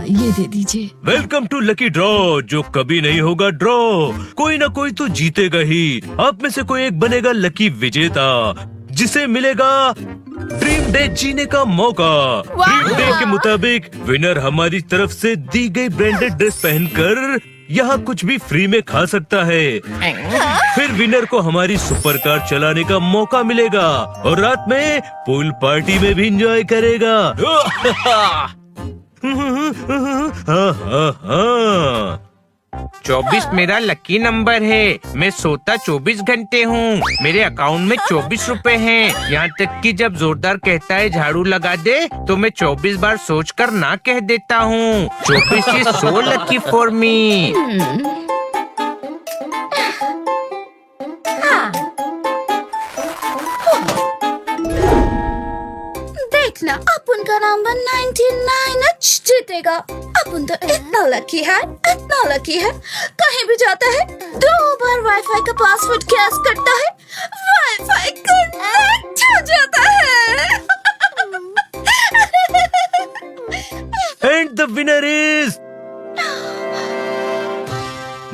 ये दे दीजिए। Welcome to lucky draw, जो कभी नहीं होगा ड्रॉ। कोई ना कोई तो जीतेगा ही। आप में से कोई एक बनेगा लकी विजेता, जिसे मिलेगा ड्रीम डे जीने का मौका। ड्रीम डे के मुताबिक विनर हमारी तरफ से दी गई ब्रांडेड ड्रेस पहनकर यहाँ कुछ भी फ्री में खा सकता है। फिर विनर को हमारी सुपर कार चलाने का मौका मिलेगा और रात में पूल पार्टी में भी एंजॉय करेगा। 24 मेरा लकी नंबर है। मैं सोता 24 घंटे हूँ। मेरे अकाउंट में 24 रुपए हैं। यहाँ तक कि जब जोरदार कहता है झाड़ू लगा दे, तो मैं 24 बार सोचकर ना कह देता हूँ। 24 is so lucky for me. देखना, अपन का नंबर 99 जीतेगा। अपन तो इतना लकी है, इतना लकी है। कहीं भी जाता है 2 बार वाईफाई का पासवर्ड गैस करता है, वाईफाई कनेक्ट हो जाता है। And the winner is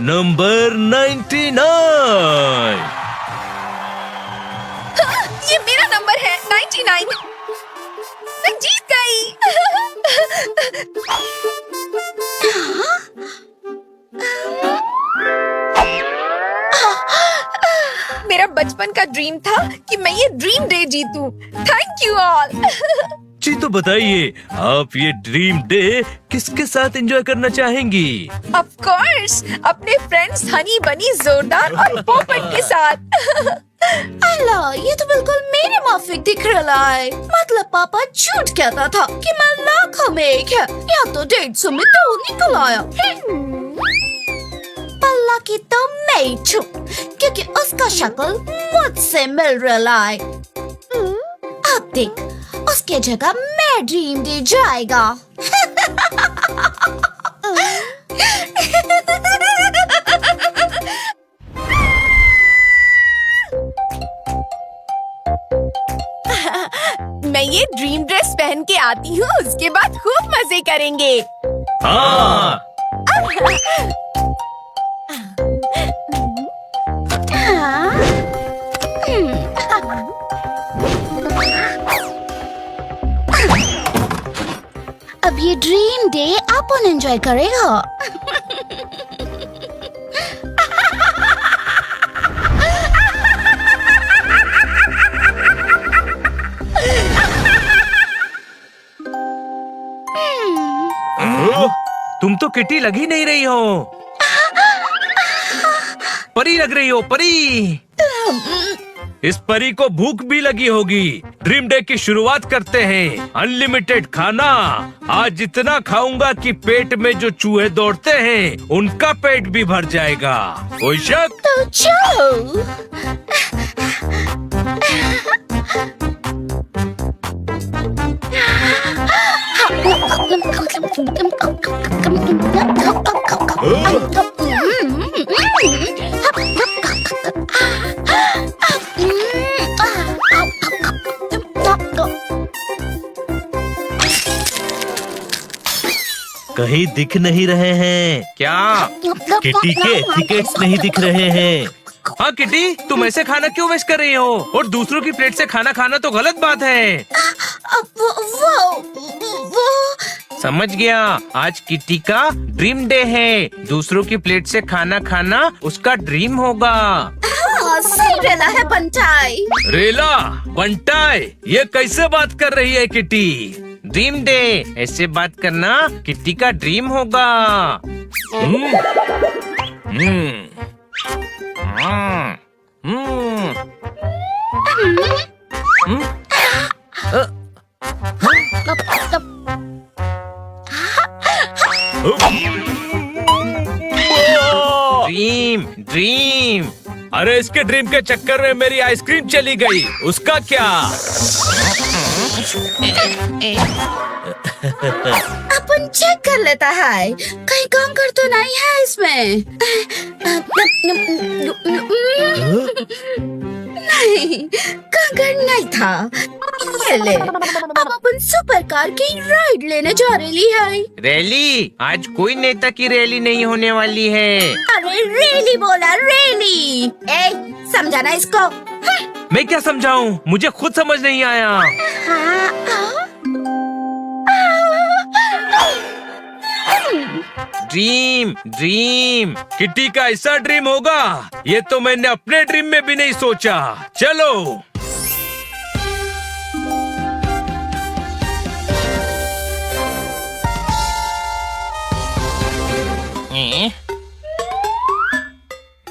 number 99। ये मेरा नंबर है 99। मैं जीत गई। मेरा बचपन का ड्रीम था कि मैं ये ड्रीम डे जीतूं। Thank you all. जी तो बताइए, आप ये ड्रीम डे किसके साथ एंजॉय करना चाहेंगी? ऑफ कोर्स, अपने फ्रेंड्स हनी बनी जोरदार और पोपट के साथ। अल्लाह, ये तो बिल्कुल मेरे माफिक दिख रहा है। मतलब पापा झूठ कहता था कि मैं लाखों में एक है, या तो 150 में 2 निकल आया। पल्ला की तो मैं ही छू, क्योंकि उसका शक्ल मुझसे मिल रहा है। अब देख, उसके जगह मैं ड्रीम डे जाएगा। मैं ये ड्रीम ड्रेस पहन के आती हूँ, उसके बाद खूब मजे करेंगे। हाँ। अब ये ड्रीम डे अपन एंजॉय करेगा। तुम तो किटी लग ही नहीं रही हो। परी लग रही हो, परी। इस परी को भूख भी लगी होगी। ड्रीम डे की शुरुआत करते हैं। अनलिमिटेड खाना। आज इतना खाऊंगा कि पेट में जो चूहे दौड़ते हैं उनका पेट भी भर जाएगा। कोई शक? तो चलो। कहीं दिख नहीं रहे हैं क्या? किटी के टिकट्स नहीं दिख रहे हैं। हाँ किटी, तुम ऐसे खाना क्यों वेस्ट कर रही हो? और दूसरों की प्लेट से खाना खाना तो गलत बात है। वो समझ गया, आज किटी का ड्रीम डे है। दूसरों की प्लेट से खाना खाना उसका ड्रीम होगा। सही रेला है बंटाई। रेला बंटाई, ये कैसे बात कर रही है किटी? ड्रीम डे, ऐसे बात करना किटी का ड्रीम होगा। Dream dream. अरे इसके ड्रीम के चक्कर में मेरी आइसक्रीम चली गई, उसका क्या? अपन चेक कर लेता है, कहीं काम कर तो नहीं है इसमें। नहीं, नहीं था। ये ले, अब अपन सुपर कार की राइड लेने जा रही है। रैली? आज कोई नेता की रैली नहीं होने वाली है। अरे रैली बोला, रैली। ए, समझा ना इसको? मैं क्या समझाऊं? मुझे खुद समझ नहीं आया। ड्रीम ड्रीम किटी का ऐसा ड्रीम होगा, ये तो मैंने अपने ड्रीम में भी नहीं सोचा। चलो।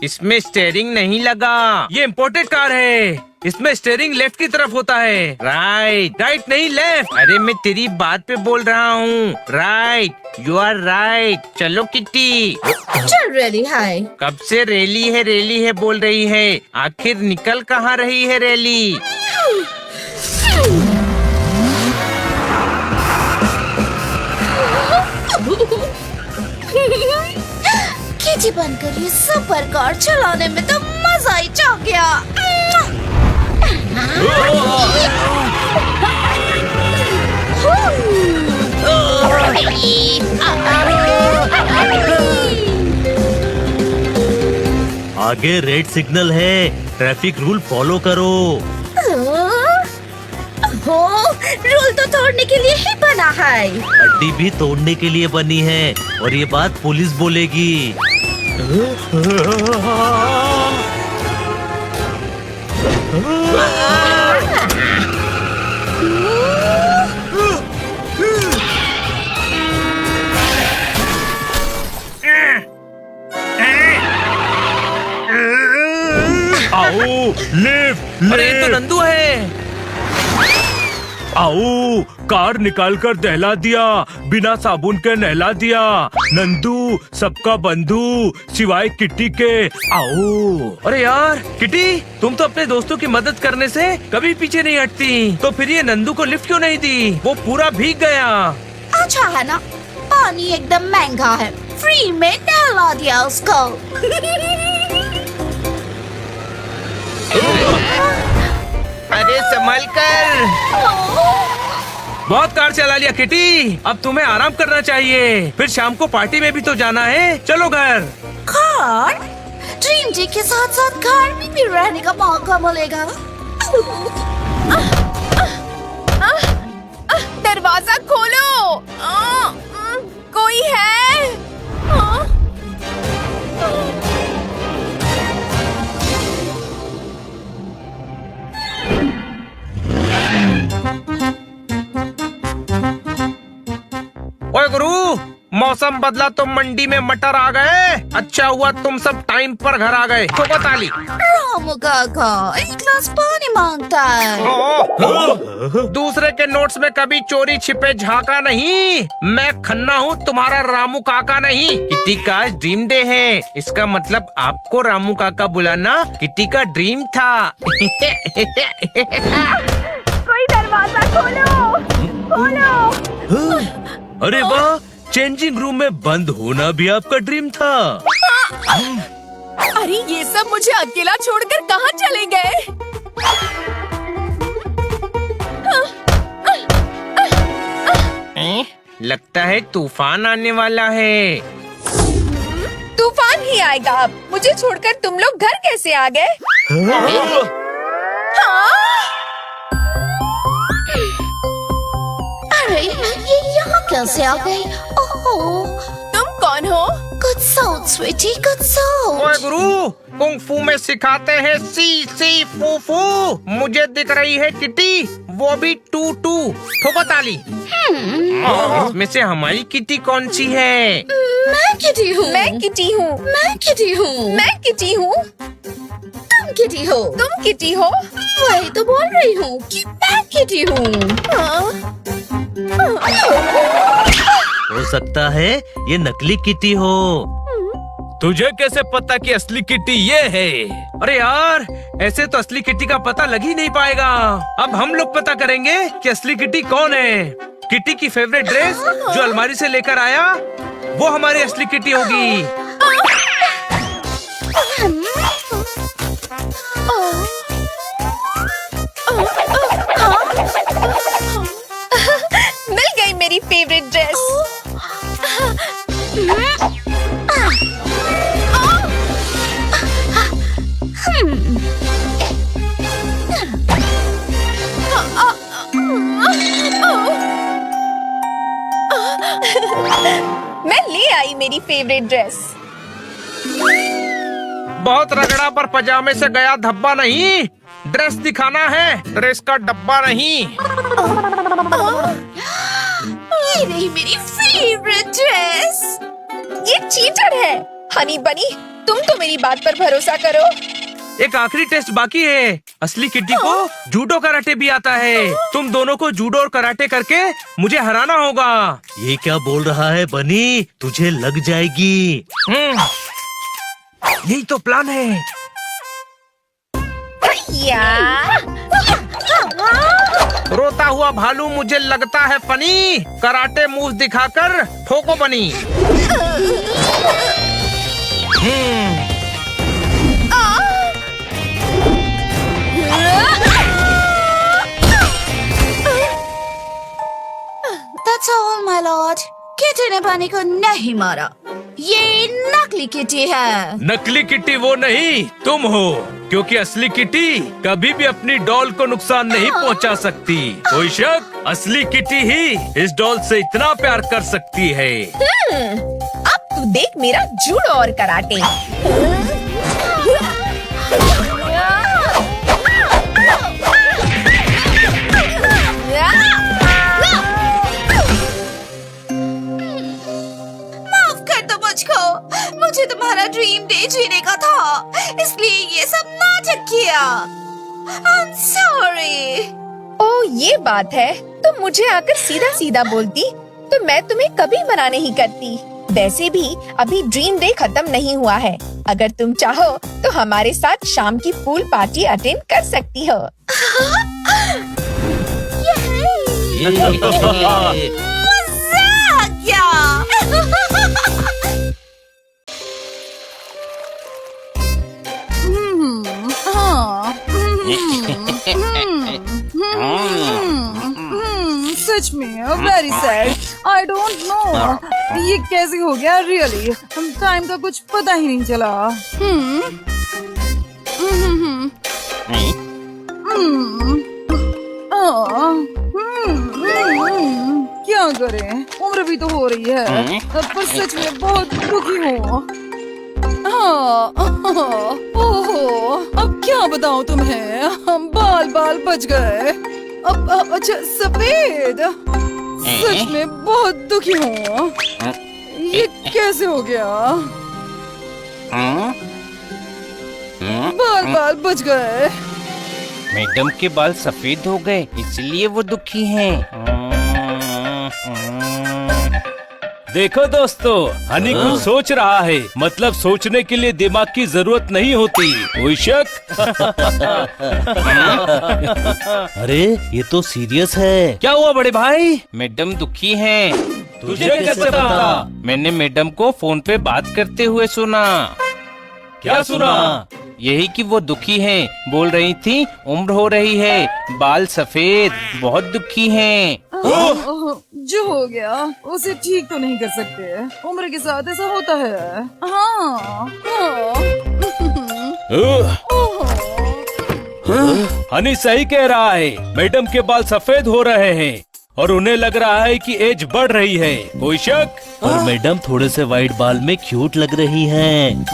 इसमें स्टेयरिंग नहीं लगा। ये इम्पोर्टेड कार है, इसमें स्टेयरिंग लेफ्ट की तरफ होता है। राइट, राइट नहीं लेफ्ट। अरे मैं तेरी बात पे बोल रहा हूँ। Right, you are right. चलो किट्टी। चल रैली है। कब से रैली है बोल रही है, आखिर निकल कहाँ रही है रैली? किटी बनकर ये सुपर कार चलाने में तो मजा ही आ गया। आगे रेड सिग्नल है, ट्रैफिक रूल फॉलो करो। हो, रूल तो तोड़ने के लिए ही बना है। हड्डी भी तोड़ने के लिए बनी है, और ये बात पुलिस बोलेगी। आओ, लिफ्ट, अरे ये तो नंदू है। आओ, कार निकाल कर दहला दिया, बिना साबुन के नहला दिया। नंदू सबका बंधु सिवाय किट्टी के। आओ। अरे यार किट्टी, तुम तो अपने दोस्तों की मदद करने से कभी पीछे नहीं हटती, तो फिर ये नंदू को लिफ्ट क्यों नहीं दी? वो पूरा भीग गया। अच्छा है ना, पानी एकदम महंगा है, फ्री में नहला दिया उसको। अरे संभल कर। बहुत कार चला लिया किटी, अब तुम्हें आराम करना चाहिए, फिर शाम को पार्टी में भी तो जाना है। चलो घर। कार? ड्रीम जी के साथ साथ कार में भी रहने का मौका मिलेगा। दरवाजा खोलो। कोई है? ओए गुरु, मौसम बदला तो मंडी में मटर आ गए। अच्छा हुआ तुम सब टाइम पर घर आ गए। तो बता ली। रामू काका एक गिलास पानी मांगता है। दूसरे के नोट्स में कभी चोरी छिपे झांका नहीं। मैं खन्ना हूँ, तुम्हारा रामू काका नहीं। किटी का ड्रीम डे है, इसका मतलब आपको रामू काका बुलाना किटी का ड्रीम था। कोई दरवाजा खोलो, खोलो। अरे वाह, चेंजिंग रूम में बंद होना भी आपका ड्रीम था। अरे ये सब मुझे अकेला छोड़कर कहाँ चले गए? लगता है तूफान आने वाला है। तूफान ही आएगा अब। मुझे छोड़कर तुम लोग घर कैसे आ गए? अरे ये यहाँ कैसे आ गई? ओह, तुम कौन हो? good soul, sweetie, good soul. ओए गुरु, कुंग फू में सिखाते हैं सी सी फू फू। मुझे दिख रही है किटी, वो भी टू टू। ठोको ताली। इसमें से हमारी किटी कौन सी है? मैं किटी हूँ। मैं किटी हूँ। मैं किटी हूँ। मैं किटी हूँ। तुम किटी हो। तुम किटी हो। वही तो बोल रही हूँ कि मैं किटी हूँ। हो सकता है ये नकली किटी हो। तुझे कैसे पता कि असली किटी ये है? अरे यार, ऐसे तो असली किटी का पता लग ही नहीं पाएगा। अब हम लोग पता करेंगे कि असली किटी कौन है। किटी की फेवरेट ड्रेस जो अलमारी से लेकर आया, वो हमारी असली किटी होगी। Favourite dress. बहुत रगड़ा पर पजामे से गया धब्बा नहीं, ड्रेस दिखाना है, ड्रेस का डब्बा नहीं। ये रही मेरी फेवरेट ड्रेस। ये चीटर है। हनी बनी, तुम तो मेरी बात पर भरोसा करो। एक आखिरी टेस्ट बाकी है। असली किट्टी को जूडो कराटे भी आता है। तुम दोनों को जूडो और कराटे करके मुझे हराना होगा। ये क्या बोल रहा है बनी? तुझे लग जाएगी। यही तो प्लान है। या रोता हुआ भालू मुझे लगता है फनी। कराटे मूव दिखाकर ठोको बनी। That's all, my lord. Kitty ने बनी को नहीं मारा। ये नकली किटी है। नकली किट्टी वो नहीं, तुम हो। क्योंकि असली किट्टी कभी भी अपनी डॉल को नुकसान नहीं पहुंचा सकती। कोई शक? असली किट्टी ही इस डॉल से इतना प्यार कर सकती है। अब तू देख मेरा जूडो और कराटे। माफ कर दो मुझको। मुझे तुम्हारा ड्रीम डे जीने का था, इसलिए ये सब नाटक किया। I'm sorry। ओ ये बात है, तुम मुझे आकर सीधा सीधा बोलती तो मैं तुम्हें कभी मना नहीं करती। वैसे भी अभी ड्रीम डे खत्म नहीं हुआ है। अगर तुम चाहो तो हमारे साथ शाम की पूल पार्टी अटेंड कर सकती हो। मजाक क्या? सच में very sad. I don't know ये कैसे हो गया। रियली टाइम का कुछ पता ही नहीं चला। क्या करें, उम्र भी तो हो रही है, पर सच में बहुत दुखी हूँ। ओहो, अब क्या बताऊँ तुम्हें, बाल बाल बच गए। अब अच्छा सफेद। सच में बहुत दुखी हूँ। ये कैसे हो गया? बाल बाल बच गए। मैडम के बाल सफेद हो गए इसलिए वो दुखी हैं। देखो दोस्तों, हनी कुछ सोच रहा है। मतलब सोचने के लिए दिमाग की जरूरत नहीं होती। कोई शक? अरे ये तो सीरियस है। क्या हुआ बड़े भाई? मैडम दुखी हैं। तुझे कैसे पता? मैंने मैडम को फोन पे बात करते हुए सुना। क्या सुना? यही कि वो दुखी हैं। बोल रही थी उम्र हो रही है, बाल सफेद, बहुत दुखी हैं। जो हो गया उसे ठीक तो नहीं कर सकते। उम्र के साथ ऐसा होता है। हाँ। हनी सही कह रहा है। मैडम के बाल सफेद हो रहे हैं और उन्हें लग रहा है कि एज बढ़ रही है। कोई शक? और मैडम थोड़े से वाइट बाल में क्यूट लग रही हैं।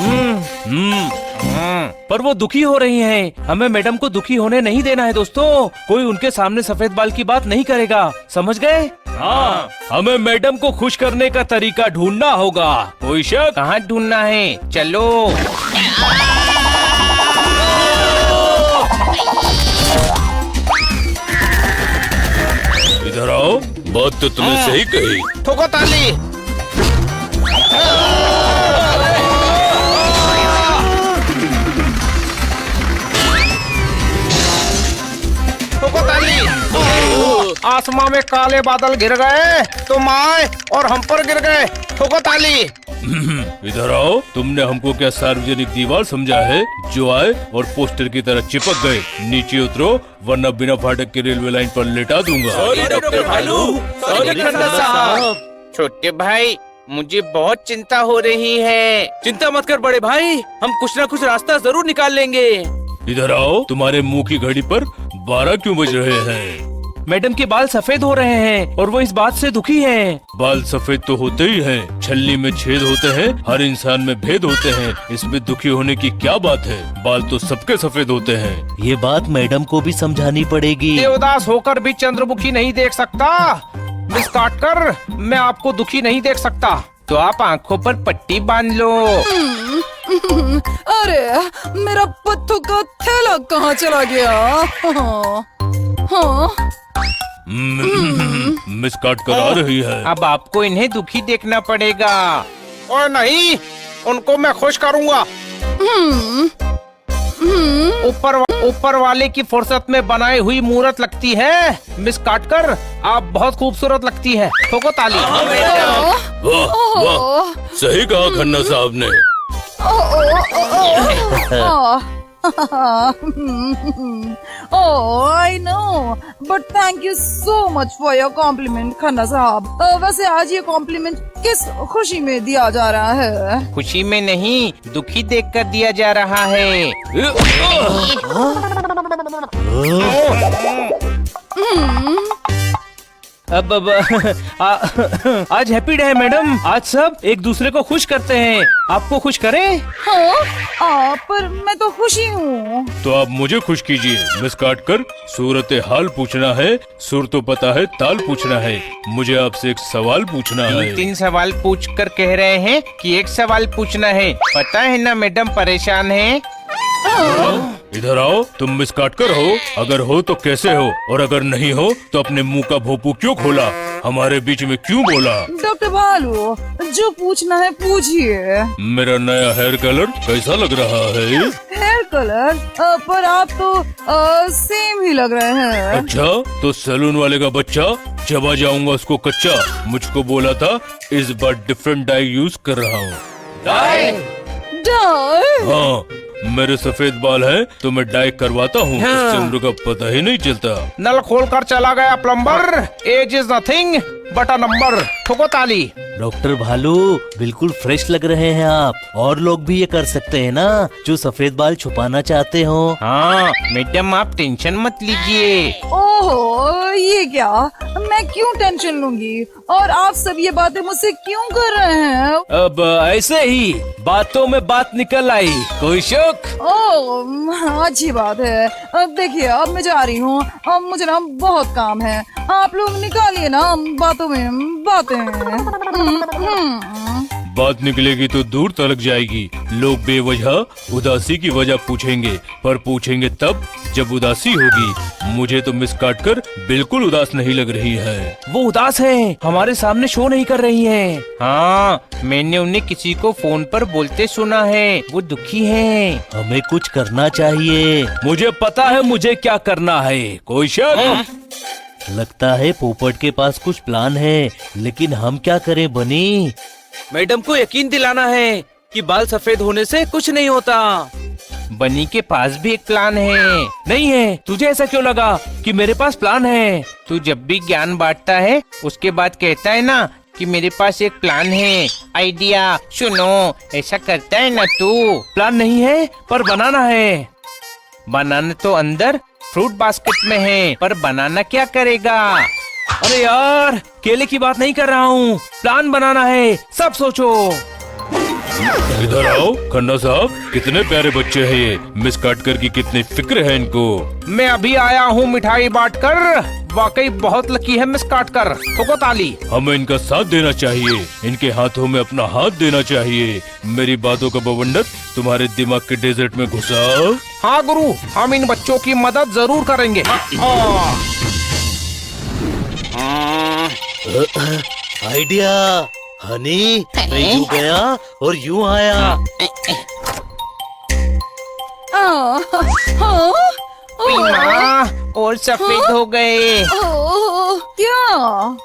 पर वो दुखी हो रही हैं। हमें मैडम को दुखी होने नहीं देना है दोस्तों। कोई उनके सामने सफेद बाल की बात नहीं करेगा, समझ गए? हाँ, हमें मैडम को खुश करने का तरीका ढूंढना होगा। कोई शक? कहाँ ढूंढना है? चलो। इधर आओ। बात तो तुमने सही कही। ठोको ताली। ठोको ताली। आसमां में काले बादल गिर गए, तुम आए और हम पर गिर गए। ठोको ताली। इधर आओ। तुमने हमको क्या सार्वजनिक दीवार समझा है जो आए और पोस्टर की तरह चिपक गए? नीचे उतरो वरना बिना फाटक के रेलवे लाइन पर लेटा दूंगा। छोटे भाई, मुझे बहुत चिंता हो रही है। चिंता मत कर बड़े भाई, हम कुछ ना कुछ रास्ता जरूर निकाल लेंगे। इधर आओ। तुम्हारे मुंह की घड़ी पर 12 क्यों बज रहे हैं? मैडम के बाल सफेद हो रहे हैं और वो इस बात से दुखी हैं। बाल सफेद तो होते ही हैं, छल्ली में छेद होते हैं, हर इंसान में भेद होते हैं, इसमें दुखी होने की क्या बात है? बाल तो सबके सफेद होते हैं। ये बात मैडम को भी समझानी पड़ेगी। ये उदास होकर भी चंद्रमुखी नहीं देख सकता। मिस काटकर, मैं आपको दुखी नहीं देख सकता, तो आप आंखों पर पट्टी बांध लो। अरे मेरा पत्थर का थैला कहाँ चला गया? हाँ, मिस काटकर आ रही है। अब आपको इन्हें दुखी देखना पड़ेगा। और नहीं, उनको मैं खुश करूँगा। ऊपर वाले की फुर्सत में बनाई हुई मूर्त लगती है। मिस काटकर, आप बहुत खूबसूरत लगती है। ठोको ताली। वाह वाह, सही कहा खन्ना साहब ने। Oh, I know, but thank you so much for your compliment, Khanna साहब। वैसे आज ये कॉम्प्लीमेंट किस खुशी में दिया जा रहा है? खुशी में नहीं, दुखी देखकर दिया जा रहा है। अब आज हैप्पी डे है मैडम। आज सब एक दूसरे को खुश करते हैं। आपको खुश करें? हाँ, पर मैं तो खुशी हूँ। तो आप मुझे खुश कीजिए। मिस काटकर, सूरत हाल पूछना है, सुर तो पता है, ताल पूछना है। मुझे आपसे एक सवाल पूछना है। 3 सवाल पूछकर कह रहे हैं कि एक सवाल पूछना है। पता है ना मैडम परेशान है। इधर आओ। तुम मिस काटकर हो? अगर हो तो कैसे हो, और अगर नहीं हो तो अपने मुंह का भोंपू क्यों खोला? हमारे बीच में क्यों बोला? डॉक्टर भालू, जो पूछना है पूछिए। मेरा नया हेयर कलर कैसा लग रहा है? Hair colour? पर आप तो सेम ही लग रहे हैं। अच्छा, तो सैलून वाले का बच्चा, चबा जाऊंगा उसको कच्चा। मुझको बोला था इस बार डिफरेंट डाई यूज कर रहा हूँ। डाई? हाँ, मेरे सफेद बाल हैं तो मैं डाई करवाता हूँ। इससे उम्र का पता ही नहीं चलता। नल खोलकर चला गया plumber. Age is nothing but a number. ठोको ताली। डॉक्टर भालू, बिल्कुल फ्रेश लग रहे हैं आप। और लोग भी ये कर सकते हैं ना, जो सफेद बाल छुपाना चाहते हो। हाँ मैडम, आप टेंशन मत लीजिए। ओहो, ये क्या? मैं क्यों टेंशन लूंगी? और आप सब ये बातें मुझसे क्यों कर रहे हैं? अब ऐसे ही बातों में बात निकल आई। कोई शक? ओह, अच्छी बात है। अब देखिए, अब मैं जा रही हूँ। अब मुझे ना बहुत काम है। आप लोग निकालिए ना बातों में बातें। बात निकलेगी तो दूर तलक जाएगी। लोग बेवजह उदासी की वजह पूछेंगे, पर पूछेंगे तब जब उदासी होगी। मुझे तो मिस काटकर बिल्कुल उदास नहीं लग रही है। वो उदास हैं, हमारे सामने शो नहीं कर रही हैं। हाँ, मैंने उन्हें किसी को फोन पर बोलते सुना है। वो दुखी हैं। हमें कुछ करना चाहिए। मुझे पता है मुझे क्या करना है। कोई शक? लगता है पोपट के पास कुछ प्लान है, लेकिन हम क्या करें बनी? मैडम को यकीन दिलाना है कि बाल सफेद होने से कुछ नहीं होता। बनी के पास भी एक प्लान है। नहीं है? तुझे ऐसा क्यों लगा कि मेरे पास प्लान है? तू जब भी ज्ञान बांटता है उसके बाद कहता है ना कि मेरे पास एक प्लान है, आइडिया सुनो। ऐसा करता है ना तू। प्लान नहीं है, पर बनाना है। बनाना तो अंदर फ्रूट बास्केट में है, पर बनाना क्या करेगा? अरे यार, केले की बात नहीं कर रहा हूँ। प्लान बनाना है। सब सोचो। इधर आओ खन्ना साहब, कितने प्यारे बच्चे हैं ये। मिस काटकर की कितनी फिक्र है इनको। मैं अभी आया हूँ मिठाई बांटकर। वाकई बहुत लकी है मिस काटकर। ठोको ताली। हमें इनका साथ देना चाहिए, इनके हाथों में अपना हाथ देना चाहिए। मेरी बातों का बवंडर तुम्हारे दिमाग के डेजर्ट में घुसा। हाँ गुरु, हम इन बच्चों की मदद जरूर करेंगे। आइडिया। हनी, मैं यूं गया और यूं आया। माँ, और सफेद हो गए। क्या?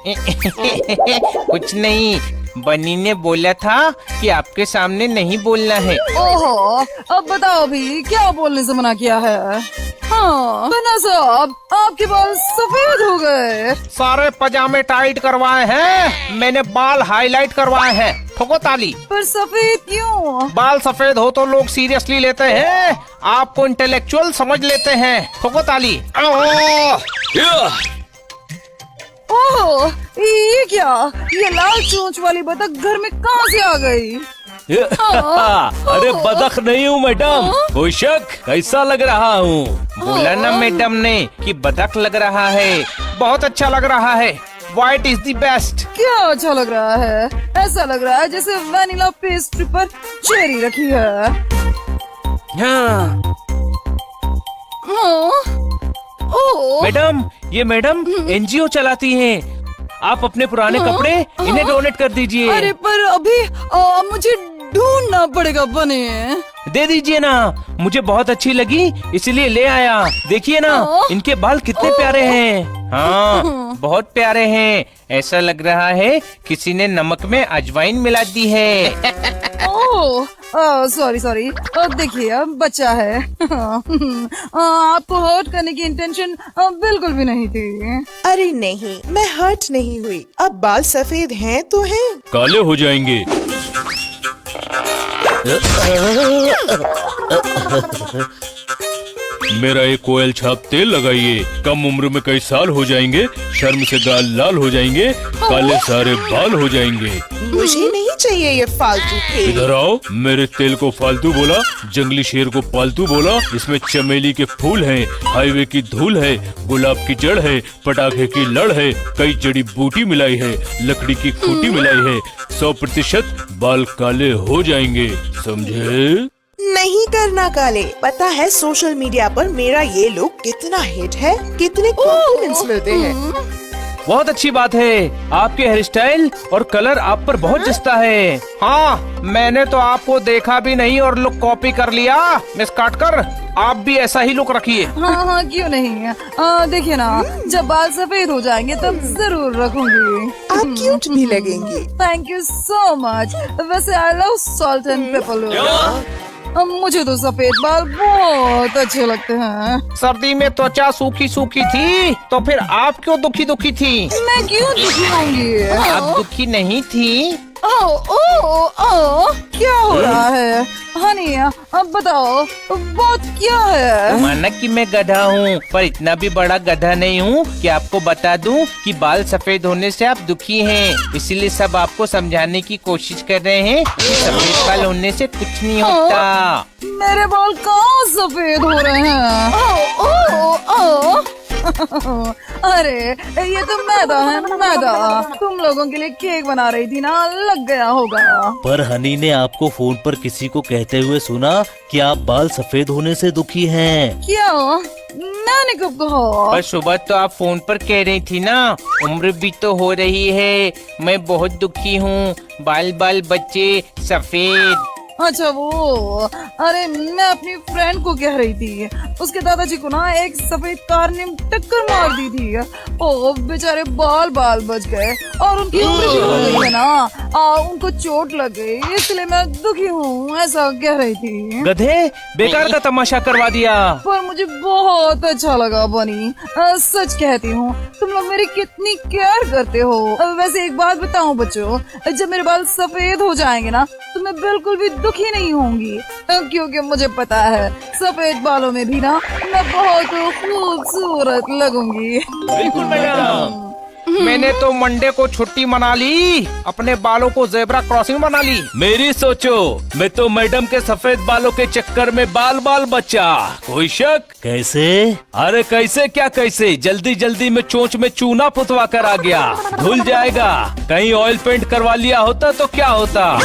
कुछ नहीं, बनी ने बोला था कि आपके सामने नहीं बोलना है। ओहो, अब बताओ भी क्या बोलने से मना किया है? हाँ, बना साहब, आपके बाल सफेद हो गए। सारे पजामे टाइट करवाए हैं, मैंने बाल हाईलाइट करवाए हैं। ठोको ताली। पर सफेद क्यों? बाल सफेद हो तो लोग सीरियसली लेते हैं, आपको इंटेलेक्चुअल समझ लेते हैं। ठोको ताली। ओह, ये क्या? ये लाल चोंच वाली बतख घर में कहाँ से आ गई? अरे बदख नहीं हूँ मैडम, कोई शक? कैसा लग रहा हूँ? बोला ना मैडम ने कि बतख लग रहा है। बहुत अच्छा लग रहा है। White is the best. क्या अच्छा लग रहा है? ऐसा लग रहा है जैसे वैनिला पेस्ट्री पर चेरी रखी है। हाँ। ओह, मैडम, ये मैडम एनजीओ चलाती हैं। आप अपने पुराने कपड़े इन्हें डोनेट कर दीजिए। अरे पर अभी मुझे ढूंढना पड़ेगा बने। दे दीजिए ना, मुझे बहुत अच्छी लगी इसलिए ले आया। देखिए ना, इनके बाल कितने प्यारे हैं। हाँ, बहुत प्यारे हैं। ऐसा लग रहा है किसी ने नमक में अजवाइन मिला दी है। ओह, सॉरी। देखिए बच्चा है। आपको हर्ट करने की इंटेंशन बिल्कुल भी नहीं थी। अरे नहीं, मैं हर्ट नहीं हुई। अब बाल सफेद हैं तो हैं। काले हो जाएंगे। मेरा एक कोयल छाप तेल लगाइए। कम उम्र में कई साल हो जाएंगे, शर्म से गाल लाल हो जाएंगे, काले सारे बाल हो जाएंगे। मुझे नहीं चाहिए ये फालतू तेल। इधर आओ। मेरे तेल को फालतू बोला, जंगली शेर को पालतू बोला। इसमें चमेली के फूल हैं, हाईवे की धूल है, गुलाब की जड़ है, पटाखे की लड़ है, कई जड़ी बूटी मिलाई है, लकड़ी की खूंटी मिलाई है। 100% बाल काले हो जाएंगे, समझे? नहीं करना काले। पता है सोशल मीडिया पर मेरा ये लुक कितना हिट है, कितने कॉम्प्लीमेंट्स मिलते हैं। बहुत अच्छी बात है। आपके हेयर स्टाइल और कलर आप पर बहुत जचता है। हाँ, मैंने तो आपको देखा भी नहीं और लुक कॉपी कर लिया। मिस काटकर, आप भी ऐसा ही लुक रखिए। हाँ, क्यों नहीं? देखिए ना, जब बाल सफेद हो जाएंगे तब जरूर रखूंगी। आप क्यूट भी लगेंगी। Thank you so much. वैसे I love salt and pepper. मुझे तो सफेद बाल बहुत अच्छे लगते हैं। सर्दी में त्वचा सूखी सूखी थी तो फिर आप क्यों दुखी दुखी थी? मैं क्यों दुखी होंगी? आप दुखी नहीं थी। क्या हो रहा है? हनी, अब बताओ बात क्या है? माना कि मैं गधा हूँ, पर इतना भी बड़ा गधा नहीं हूँ कि आपको बता दूँ कि बाल सफेद होने से आप दुखी हैं। इसीलिए सब आपको समझाने की कोशिश कर रहे हैं कि सफेद बाल होने से कुछ नहीं होता। मेरे बाल कहाँ सफेद हो रहे हैं? अरे ये तो मैदा है, मैदा। तुम लोगों के लिए केक बना रही थी ना, लग गया होगा। पर हनी ने आपको फोन पर किसी को कहते हुए सुना कि आप बाल सफेद होने से दुखी हैं। क्या? मैंने कब कहा? पर सुबह तो आप फोन पर कह रही थी ना, उम्र भी तो हो रही है, मैं बहुत दुखी हूँ, बाल बाल बच्चे सफेद। अच्छा वो, अरे मैं अपनी फ्रेंड को कह रही थी, उसके दादाजी को ना एक सफेद कार ने टक्कर मार दी थी। ओ बेचारे बाल बाल बच गए और उनकी उम्र भी हो गई है ना, उनको चोट लग गई, इसलिए मैं दुखी हूँ, ऐसा कह रही थी। गधे, बेकार का तमाशा करवा दिया। पर मुझे बहुत अच्छा लगा बनी। सच कहती हूँ, तुम लोग मेरी कितनी केयर करते हो। वैसे एक बात बताऊँ बच्चों, जब मेरे बाल सफेद हो जाएंगे ना तो मैं बिल्कुल भी दुखी नहीं होंगी, क्योंकि मुझे पता है सफेद बालों में भी ना मैं बहुत खूबसूरत लगूंगी। बिल्कुल मैडम। मैंने तो मंडे को छुट्टी मना ली, अपने बालों को जेब्रा क्रॉसिंग बना ली। मेरी सोचो, मैं तो मैडम के सफेद बालों के चक्कर में बाल बाल बचा। कोई शक? कैसे? अरे कैसे क्या कैसे, जल्दी जल्दी में चोंच में चूना पुतवा कर आ गया, धुल जाएगा। कहीं ऑयल पेंट करवा लिया होता तो क्या होता।